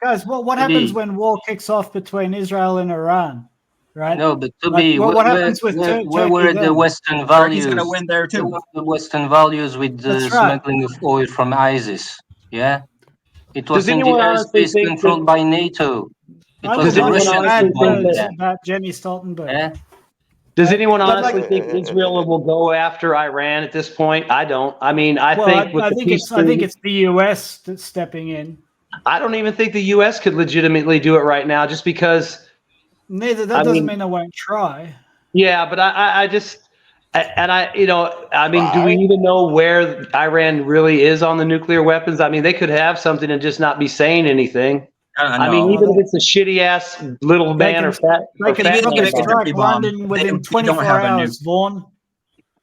guys, what happens when war kicks off between Israel and Iran? Right? No, but to be what happens with where Turkey were the then? Western values? Turkey's gonna win there too. The Western values with the smuggling of oil from ISIS. Yeah, it was in the airspace controlled by NATO. It was the Russians who bombed them. About Jenny Stoltenberg. Yeah. Does anyone honestly think Israel will go after Iran at this point? I don't. I mean, I think it's the U.S. that's stepping in. I don't even think the U.S. could legitimately do it right now, just because. Neither that doesn't mean I won't try. Yeah, but I just, do we even know where Iran really is on the nuclear weapons? I mean, they could have something and just not be saying anything. I mean, even if it's a shitty ass little man or fat, they can strike London within 24 hours, Vaughn.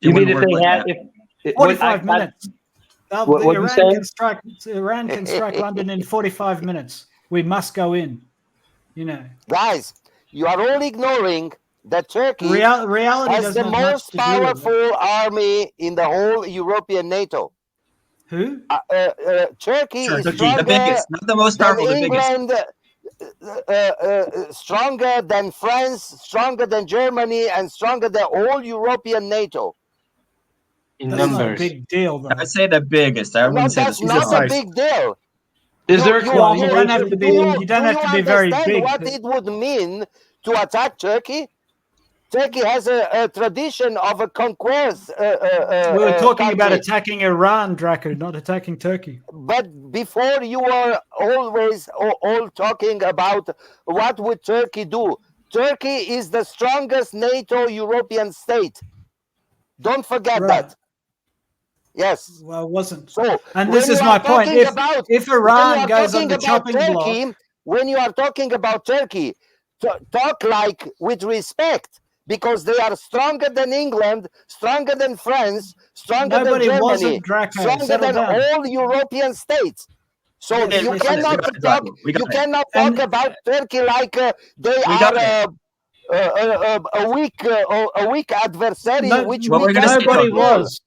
You mean if they had 45 minutes? Iran can strike London in 45 minutes. We must go in. Guys, you are all ignoring that Turkey reality has the most powerful army in the whole European NATO. Who? Turkey is the biggest, not the most powerful, the England, stronger than France, stronger than Germany, and stronger than all European NATO. In That's numbers. Not a big deal, though. I'd say the biggest. I wouldn't say that's not a big deal. Is there a you don't have to be? You don't have to be very big. What it would mean to attack Turkey? Turkey has a tradition of a conquest. We were talking about attacking Iran, Draco, not attacking Turkey. But before you were always all talking about what would Turkey do. Turkey is the strongest NATO European state. Don't forget that. Yes. Well, it wasn't. So, and this is my point. If Iran goes on the chopping block, when you are talking about Turkey, talk like with respect. Because they are stronger than England, stronger than France, stronger than Germany, stronger than all European states. So you cannot talk about Turkey like they are a weak adversary. Nobody was.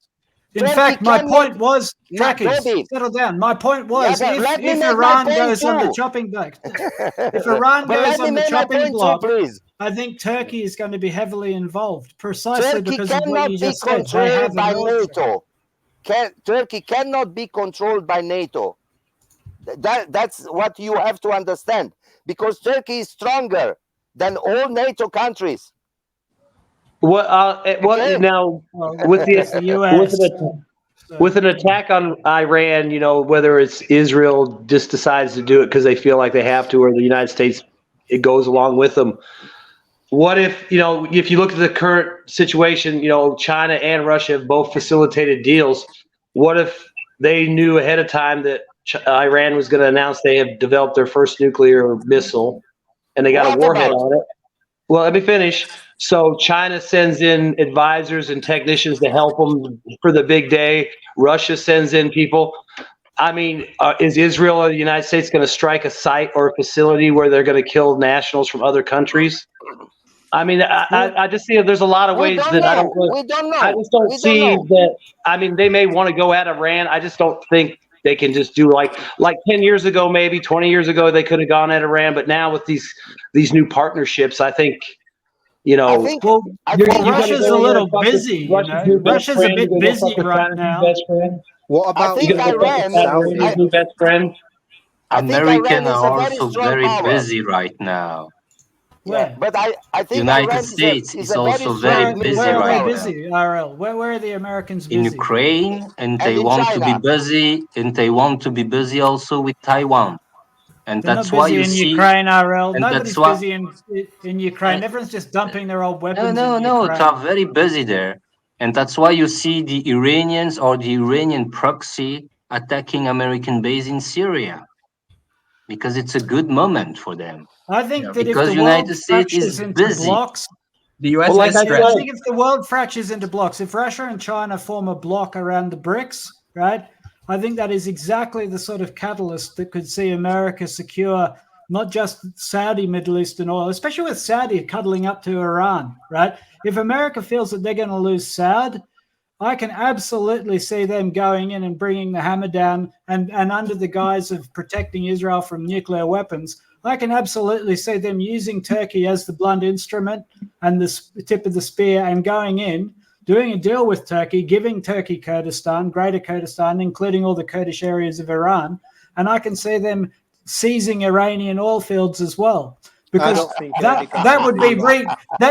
In fact, my point was, Jackie, settle down. My point was, if Iran goes on the chopping block, I think Turkey is going to be heavily involved, precisely because of what you just said. Turkey cannot be controlled by NATO. That's what you have to understand, because Turkey is stronger than all NATO countries. Now with with an attack on Iran, whether it's Israel just decides to do it because they feel like they have to, or the United States it goes along with them. What if if you look at the current situation, China and Russia have both facilitated deals. What if they knew ahead of time that Iran was going to announce they have developed their first nuclear missile, and they got a warhead on it? Well, let me finish. So China sends in advisors and technicians to help them for the big day. Russia sends in people. I mean, is Israel or the United States going to strike a site or a facility where they're going to kill nationals from other countries? I mean, I just see there's a lot of ways that I don't. We don't know. I just don't see that. I mean, they may want to go at Iran. I just don't think they can just do like 10 years ago, maybe 20 years ago, they could have gone at Iran. But now with these new partnerships, I think, Russia's a little busy. Russia's a bit busy right now. What about Iran's new best friend? Americans are also very busy right now. Yeah, but I think United States is also very busy right now. Where are the Americans busy? In Ukraine, and they want to be busy, and they want to be busy also with Taiwan. And that's why you see Ukraine, RL. Nobody's busy in Ukraine. Everyone's just dumping their old weapons. No, they are very busy there. And that's why you see the Iranians or the Iranian proxy attacking American base in Syria. Because it's a good moment for them. I think that because if the United States is busy. Blocks, the US I think if the world fractures into blocks, if Russia and China form a block around the BRICS, right? I think that is exactly the sort of catalyst that could see America secure not just Saudi Middle Eastern oil, especially with Saudi cuddling up to Iran, right? If America feels that they're going to lose Saud, I can absolutely see them going in and bringing the hammer down and under the guise of protecting Israel from nuclear weapons. I can absolutely see them using Turkey as the blunt instrument and the tip of the spear and going in, doing a deal with Turkey, giving Turkey Kurdistan, Greater Kurdistan, including all the Kurdish areas of Iran. And I can see them seizing Iranian oil fields as well. Because that would be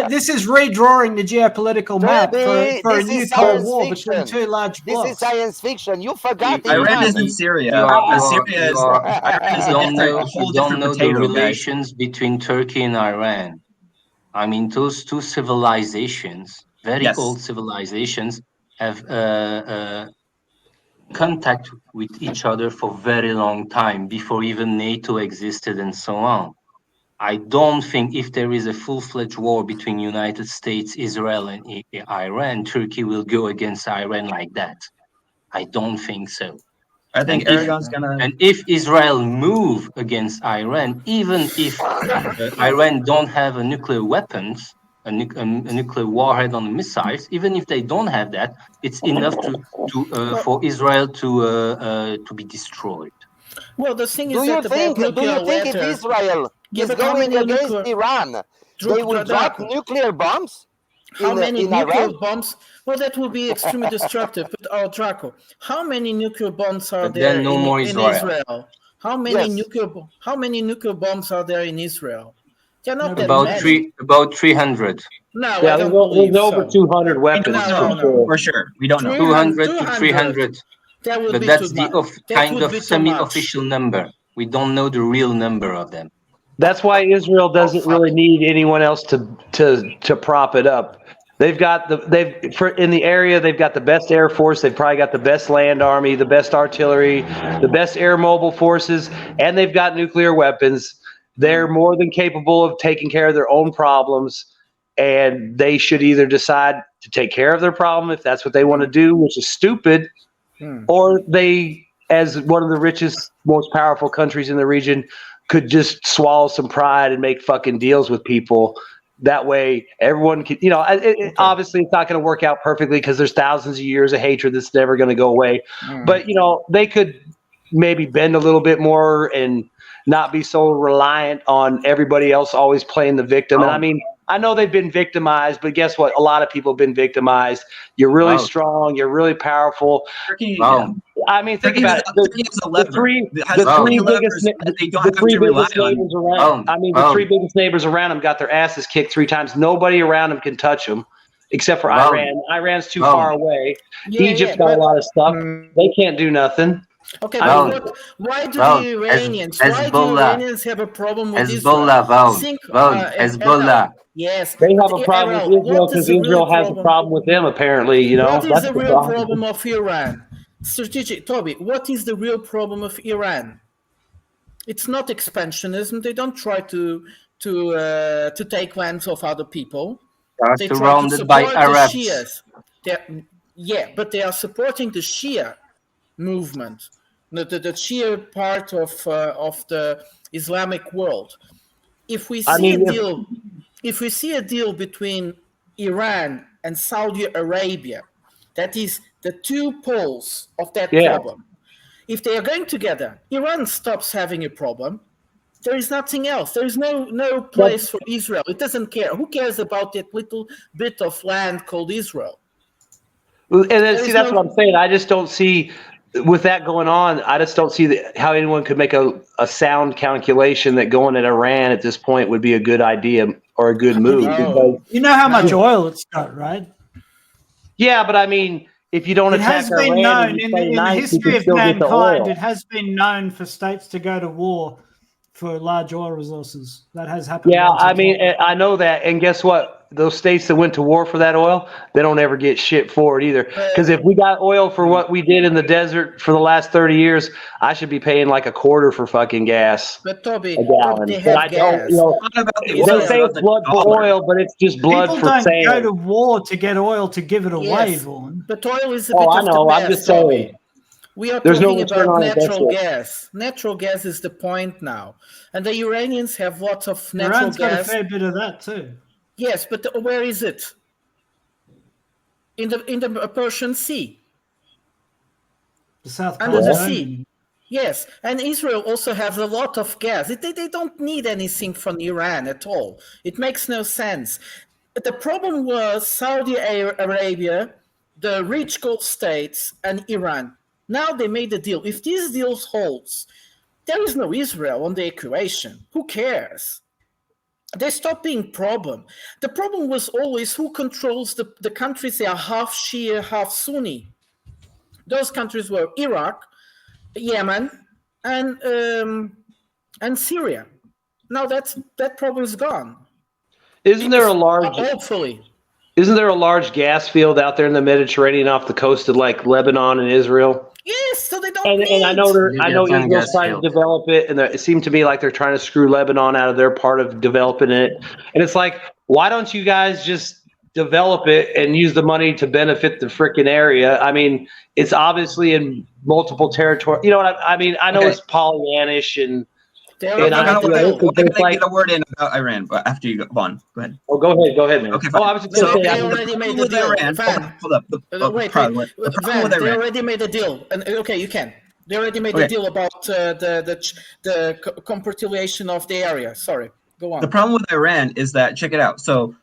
this is redrawing the geopolitical map for a new Cold War between two large blocks. This is science fiction. You forgot Iran isn't Syria. Syria is Iran is you don't know the relations between Turkey and Iran. I mean, those two civilizations, very old civilizations, have contact with each other for a very long time, before even NATO existed and so on. I don't think if there is a full-fledged war between United States, Israel, and Iran, Turkey will go against Iran like that. I don't think so. I think Erdogan's gonna. And if Israel move against Iran, even if Iran don't have a nuclear weapons, a nuclear warhead on the missiles, even if they don't have that, it's enough for Israel to be destroyed. Well, the thing is, do you think if Israel is going against Iran, they will drop nuclear bombs? How many nuclear bombs? Well, that will be extremely destructive. But Draco, how many nuclear bombs are there in Israel? How many nuclear bombs are there in Israel? They're not about 300. No, yeah, there's over 200 weapons for sure. We don't know. 200 to 300. But that's kind of semi-official number. We don't know the real number of them. That's why Israel doesn't really need anyone else to prop it up. They've got in the area. They've got the best air force. They've probably got the best land army, the best artillery, the best air mobile forces, and they've got nuclear weapons. They're more than capable of taking care of their own problems, and they should either decide to take care of their problem if that's what they want to do, which is stupid, or they, as one of the richest, most powerful countries in the region, could just swallow some pride and make fucking deals with people. That way, everyone can, obviously it's not going to work out perfectly because there's thousands of years of hatred that's never going to go away. But, they could maybe bend a little bit more and not be so reliant on everybody else always playing the victim. And I mean, I know they've been victimized, but guess what? A lot of people have been victimized. You're really strong. You're really powerful. I mean, think about it. The three biggest neighbors around. The three biggest neighbors around them got their asses kicked 3 times. Nobody around them can touch them, except for Iran. Iran's too far away. Egypt's got a lot of stuff. They can't do nothing. Okay, but why do the Iranians have a problem with Israel? Hezbollah. Yes. They have a problem with Israel because Israel has a problem with them, apparently. What is the real problem of Iran? Strategic, Toby, what is the real problem of Iran? It's not expansionism. They don't try to take lands of other people. They are surrounded by Arabs. The Shias. But they are supporting the Shia movement, the Shia part of the Islamic world. If we see a deal between Iran and Saudi Arabia, that is the two poles of that problem. If they are going together, Iran stops having a problem. There is nothing else. There is no place for Israel. It doesn't care. Who cares about that little bit of land called Israel? And then, that's what I'm saying. I just don't see, with that going on, I just don't see how anyone could make a sound calculation that going at Iran at this point would be a good idea or a good move. Because, you know how much oil it's got, right? Yeah, but I mean, if you don't attack Iran, in the history of mankind, it has been known for states to go to war for large oil resources. That has happened. Yeah, I mean, I know that. And guess what? Those states that went to war for that oil, they don't ever get shit for it either. Because if we got oil for what we did in the desert for the last 30 years, I should be paying like a quarter for fucking gas. But Toby, a gallon. they have gas. They say it's blood for oil, but it's just blood for sand. People don't go to war to get oil to give it away, Vaughn. But oil is a bit of the best, I'm just saying. We are talking about natural gas. Natural gas is the point now. And the Iranians have lots of natural gas. Iran's got a fair bit of that too. Yes, but where is it? in the Persian Sea. The South Under the Pole. sea. Yes, and Israel also has a lot of gas. They don't need anything from Iran at all. It makes no sense. But the problem was Saudi Arabia, the rich Gulf states, and Iran. Now they made a deal. If this deal holds, there is no Israel on the equation. Who cares? They stopped being problem. The problem was always who controls the countries that are half Shia, half Sunni. Those countries were Iraq, Yemen, and Syria. Now that problem is gone. Isn't there a large gas field out there in the Mediterranean off the coast of like Lebanon and Israel? Yes, so they don't and I know Israel's trying to develop it, and it seemed to me like they're trying to screw Lebanon out of their part of developing it. And it's like, why don't you guys just develop it and use the money to benefit the freaking area? I mean, it's obviously in multiple territories. You know what I mean? I know it's Pollyannish and I get a word in about Iran, but after you go on, go ahead. Oh, go ahead, man. Okay, fine. I was just going to say, they already made the deal. Hold up. They already made the deal. And okay, you can. They already made the deal about the compilation of the area. Sorry, go on. The problem with Iran is that, check it out. So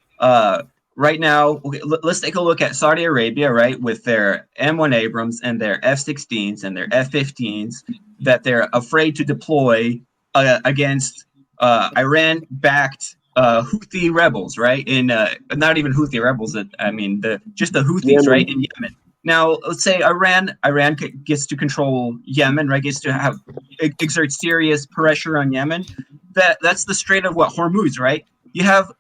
right now, let's take a look at Saudi Arabia, right, with their M1 Abrams and their F-16s and their F-15s that they're afraid to deploy against Iran-backed Houthi rebels, right? In not even Houthi rebels. I mean, just the Houthis, right, in Yemen. Now, let's say Iran gets to control Yemen, right? Gets to exert serious pressure on Yemen. That's the Strait of Hormuz, right? You have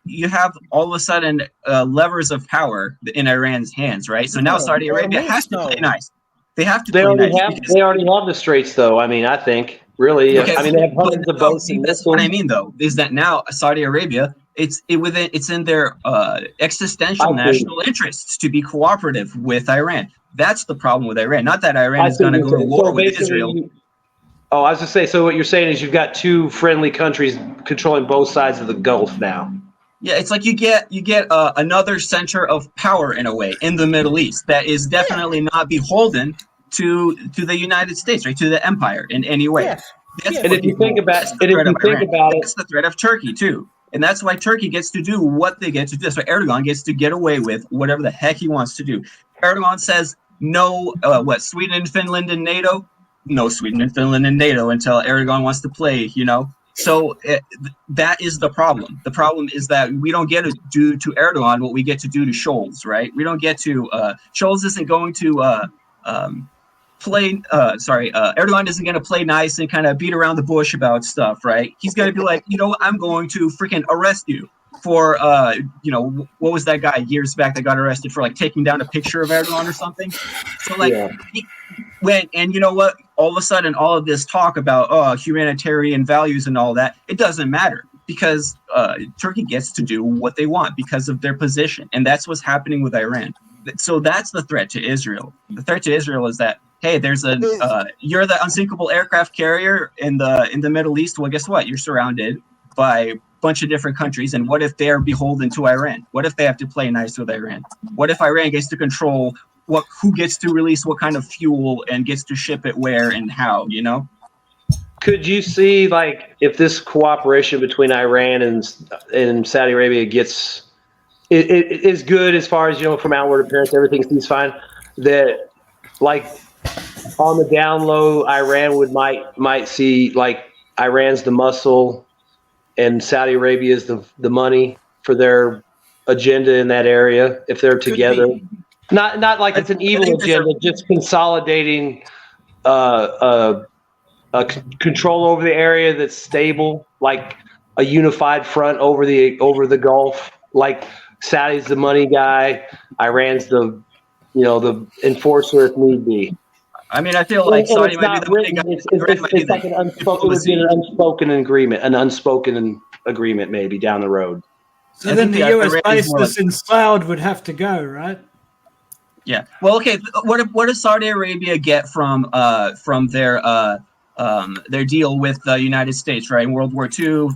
all of a sudden levers of power in Iran's hands, right? So now Saudi Arabia has to play nice. They have to play nice. They already have the straits, though. I mean, I think. Really, okay, I mean, they have hundreds of boats. That's what I mean, though, is that now Saudi Arabia, it's in their existential national interests to be cooperative with Iran. That's the problem with Iran. Not that Iran is going to go to war with Israel. I was just saying. So what you're saying is you've got two friendly countries controlling both sides of the Gulf now. Yeah, it's like you get another center of power in a way in the Middle East that is definitely not beholden to the United States, right? To the empire in any way. Yes. And if you think about it, it's the threat of Turkey too. And that's why Turkey gets to do what they get to do. That's why Erdogan gets to get away with whatever the heck he wants to do. Erdogan says no, Sweden and Finland in NATO? No Sweden and Finland in NATO until Erdogan wants to play, you know? So that is the problem. The problem is that we don't get to do to Erdogan what we get to do to Scholz, right? We don't get to, Scholz isn't going to, Erdogan isn't going to play nice and kind of beat around the bush about stuff, right? He's going to be like, you know, I'm going to freaking arrest you for, what was that guy years back that got arrested for like taking down a picture of Erdogan or something? So like, and you know what? All of a sudden, all of this talk about humanitarian values and all that, it doesn't matter because Turkey gets to do what they want because of their position, and that's what's happening with Iran. So that's the threat to Israel. The threat to Israel is that, hey, there's you're the unsinkable aircraft carrier in the Middle East. Well, guess what? You're surrounded by a bunch of different countries. And what if they're beholden to Iran? What if they have to play nice with Iran? What if Iran gets to control who gets to release what kind of fuel and gets to ship it where and how, you know? Could you see, like, if this cooperation between Iran and Saudi Arabia gets it is good as far as, you know, from outward appearance, everything seems fine, that, like, on the down low, Iran might see, like, Iran's the muscle and Saudi Arabia is the money for their agenda in that area if they're together. Not like it's an evil agenda, just consolidating control over the area that's stable, like a unified front over the Gulf. Like Saudi's the money guy, Iran's the enforcer if need be. I mean, I feel like Saudi might be the money guy. It's like an unspoken agreement maybe down the road. So then the US bases in Saud would have to go, right? Yeah. Well, okay. What does Saudi Arabia get from their deal with the United States, right? In World War II,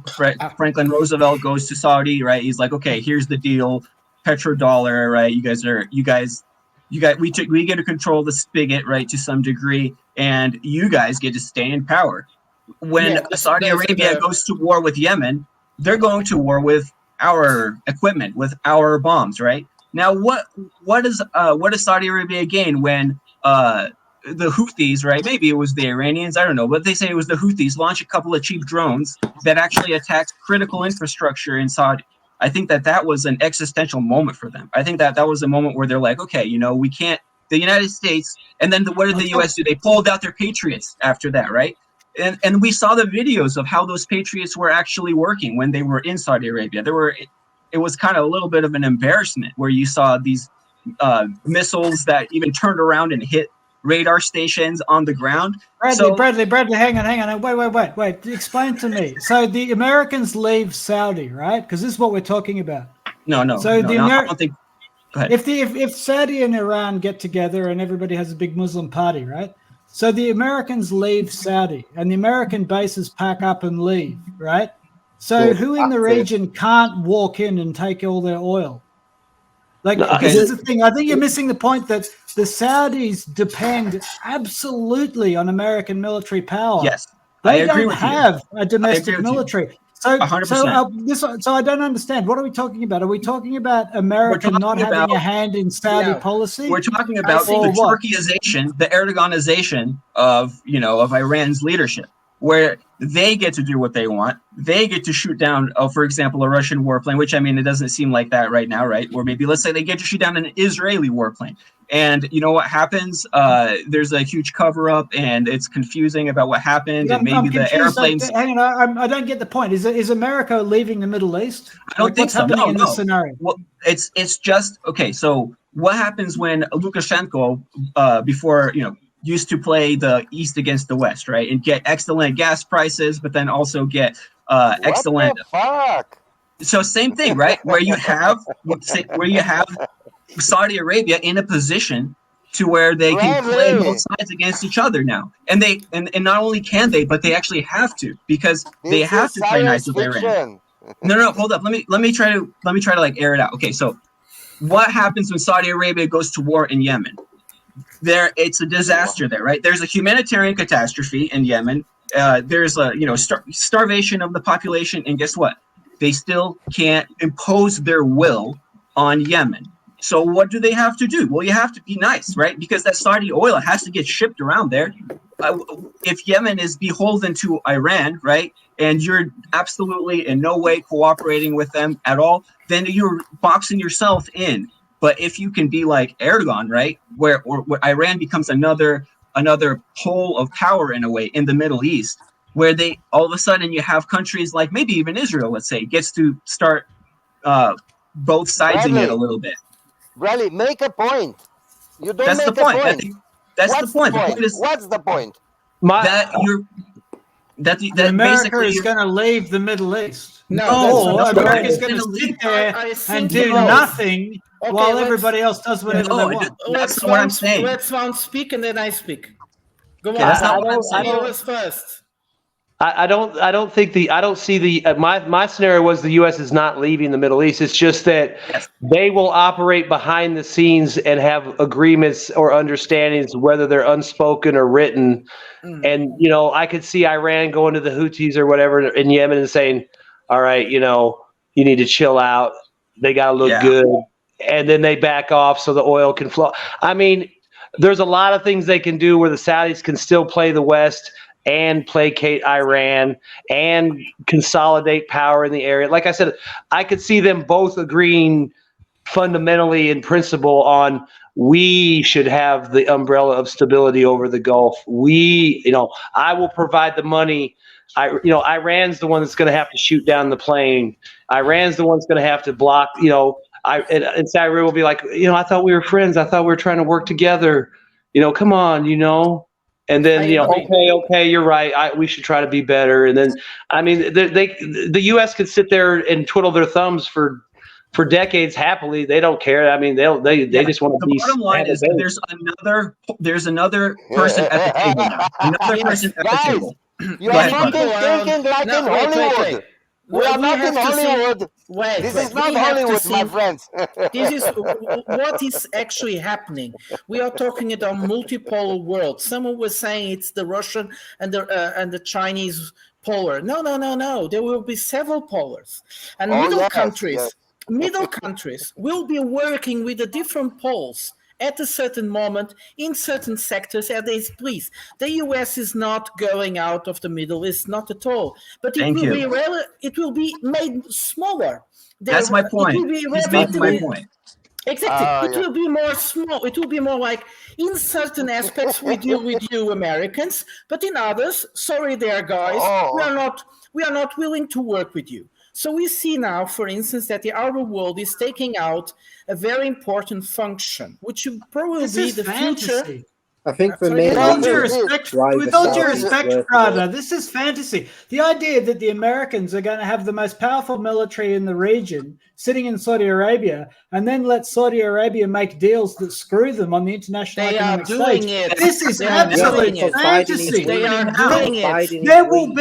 Franklin Roosevelt goes to Saudi, right? He's like, okay, here's the deal, petrodollar, right? You guys we get to control the spigot, right, to some degree, and you guys get to stay in power. When Saudi Arabia goes to war with Yemen, they're going to war with our equipment, with our bombs, right? Now, what does Saudi Arabia gain when the Houthis, right? Maybe it was the Iranians, I don't know, but they say it was the Houthis launch a couple of cheap drones that actually attacked critical infrastructure in Saudi. I think that was an existential moment for them. I think that was a moment where they're like, okay, we can't. The United States, and then what did the U.S. do? They pulled out their Patriots after that, right? And we saw the videos of how those Patriots were actually working when they were in Saudi Arabia. It was kind of a little bit of an embarrassment where you saw these missiles that even turned around and hit radar stations on the ground. Bradley, hang on. Wait. Explain to me. So the Americans leave Saudi, right? Because this is what we're talking about. No. I don't think. Go ahead. If Saudi and Iran get together and everybody has a big Muslim party, right? So the Americans leave Saudi and the American bases pack up and leave, right? So who in the region can't walk in and take all their oil? This is the thing. I think you're missing the point that the Saudis depend absolutely on American military power. Yes, they don't have a domestic military. So 100%. So I don't understand. What are we talking about? Are we talking about America not having a hand in Saudi policy? We're talking about the Turkeyization, the Erdoganization of Iran's leadership, where they get to do what they want. They get to shoot down, for example, a Russian warplane, which, I mean, it doesn't seem like that right now, right? Or maybe let's say they get to shoot down an Israeli warplane. And you know what happens? There's a huge cover-up, and it's confusing about what happened, and maybe the airplanes. Hang on, I don't get the point. Is America leaving the Middle East? I don't think so. No. In this scenario? Well, it's just okay. So what happens when Lukashenko, before used to play the East against the West, right, and get excellent gas prices, but then also get excellent. What the fuck? So same thing, right? Where you have Saudi Arabia in a position to where they can play both sides against each other now, and not only can they, but they actually have to, because they have to play nice with Iran. No, hold up. Let me try to like air it out. Okay, so what happens when Saudi Arabia goes to war in Yemen? It's a disaster there, right? There's a humanitarian catastrophe in Yemen. There's a starvation of the population, and guess what? They still can't impose their will on Yemen. So what do they have to do? Well, you have to be nice, right? Because that Saudi oil has to get shipped around there. If Yemen is beholden to Iran, right, and you're absolutely in no way cooperating with them at all, then you're boxing yourself in. But if you can be like Erdogan, right, where Iran becomes another pole of power in a way in the Middle East, where they all of a sudden you have countries like maybe even Israel, let's say, gets to start both sides in it a little bit. Bradley, make a point. You don't That's make the point. a point. That's the point. What's the point? That America is going to leave the Middle East. No, America is going to sit there and do nothing while everybody else does whatever they want. That's what I'm saying. Let Swan speak and then I speak. Go on. I don't first. I don't see my scenario was the U.S. is not leaving the Middle East. It's just that they will operate behind the scenes and have agreements or understandings, whether they're unspoken or written. And, I could see Iran going to the Houthis or whatever in Yemen and saying, all right, you need to chill out. They got to look good. And then they back off so the oil can flow. I mean, there's a lot of things they can do where the Saudis can still play the West and placate Iran and consolidate power in the area. Like I said, I could see them both agreeing fundamentally in principle on we should have the umbrella of stability over the Gulf. I will provide the money. Iran's the one that's going to have to shoot down the plane. Iran's the one that's going to have to block, and Saudi Arabia will be like, I thought we were friends. I thought we were trying to work together. Come on, And then, okay, you're right. We should try to be better. And then, I mean, the U.S. could sit there and twiddle their thumbs for decades happily. They don't care. I mean, they just want to be. The bottom line is there's another person at the table now. Another person at the table. You are fucking thinking like in Hollywood. We are not in Hollywood. This is not Hollywood, my friends. This is what is actually happening. We are talking about multipolar world. Someone was saying it's the Russian and the Chinese polar. No. There will be several polars, and middle countries will be working with the different poles at a certain moment in certain sectors as they please. The US is not going out of the Middle East, not at all. But it will be made smaller. That's my point. He's making my point. Exactly. It will be more small. It will be more like in certain aspects we deal with you Americans, but in others, sorry there, guys, we are not willing to work with you. So we see now, for instance, that the outer world is taking out a very important function, which will probably be the future. I think for me, with all due respect, Prada, this is fantasy. The idea that the Americans are going to have the most powerful military in the region sitting in Saudi Arabia and then let Saudi Arabia make deals that screw them on the international economic stage. This is absolute fantasy. They are doing it. They will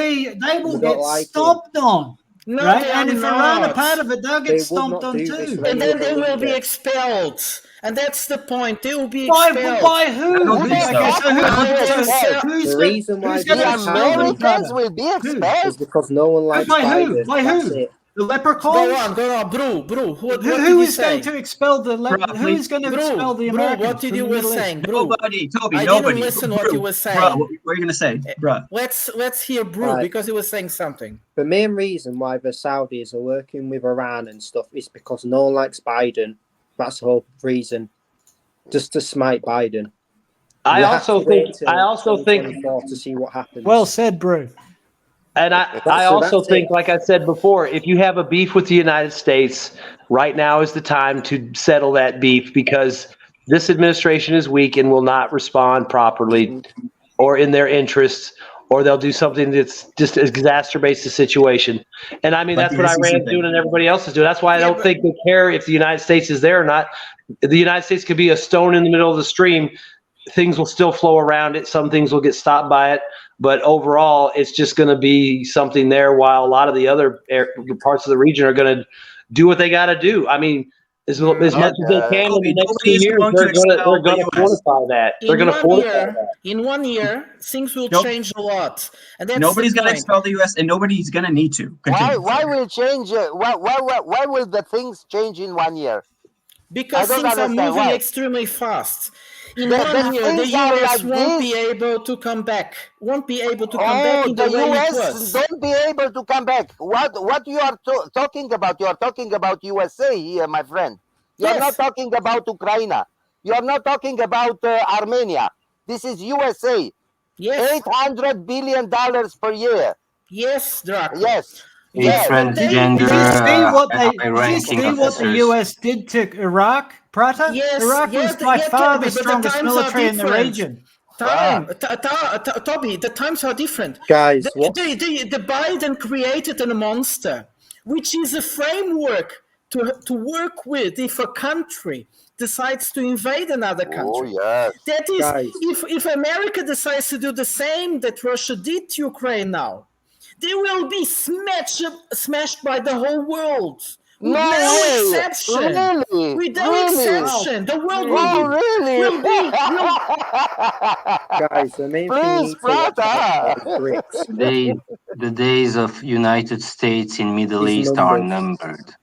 get stomped on. No, right? And if Iran are part of it, they'll get stomped on too. And then they will be expelled. And that's the point. They will be expelled. By who? The reason why the Americans will be expelled is because no one likes Biden. By who? The leprechauns? Go on, Bro. Who is going to expel the Who is going to expel the Americans? What did you were saying, Bro? Nobody, Toby, I nobody. didn't listen what you were saying. Bro, what are you going to say, bro? Let's hear Bro, because he was saying something. The main reason why the Saudis are working with Iran and stuff is because no one likes Biden. That's the whole reason. Just to smite Biden. I also think to see what happens. Well said, Bro. And I also think, like I said before, if you have a beef with the United States, right now is the time to settle that beef, because this administration is weak and will not respond properly or in their interests, or they'll do something that's just exacerbates the situation. And I mean, that's what Iran's doing and everybody else is doing. That's why I don't think they care if the United States is there or not. The United States could be a stone in the middle of the stream. Things will still flow around it. Some things will get stopped by it. But overall, it's just going to be something there, while a lot of the other parts of the region are going to do what they got to do. I mean, as much as they can in the next 2 years, they're going to fortify that. They're going to fortify that. In 1 year, things will change a lot. And that's nobody's going to expel the U.S. and nobody's going to need to. Why will change? Why will the things change in 1 year? Because things are moving extremely fast. In 1 year, the US won't be able to come back. Won't be able to come back in the way it was. Don't be able to come back. What you are talking about? You are talking about USA here, my friend. You are not talking about Ukraine. You are not talking about Armenia. This is USA. Yes. $800 billion per year. Yes, Draco. Yes. Transgender. Did you see what the US did to Iraq, Prata? Yes, Iraq was by far the strongest military in the region. Toby, the times are different. Guys, the Biden created a monster, which is a framework to work with if a country decides to invade another country. That is, if America decides to do the same that Russia did to Ukraine now, they will be smashed by the whole world. With no exception. Really? With no exception. The world will be. Guys, the main thing the days of United States in Middle East are numbered.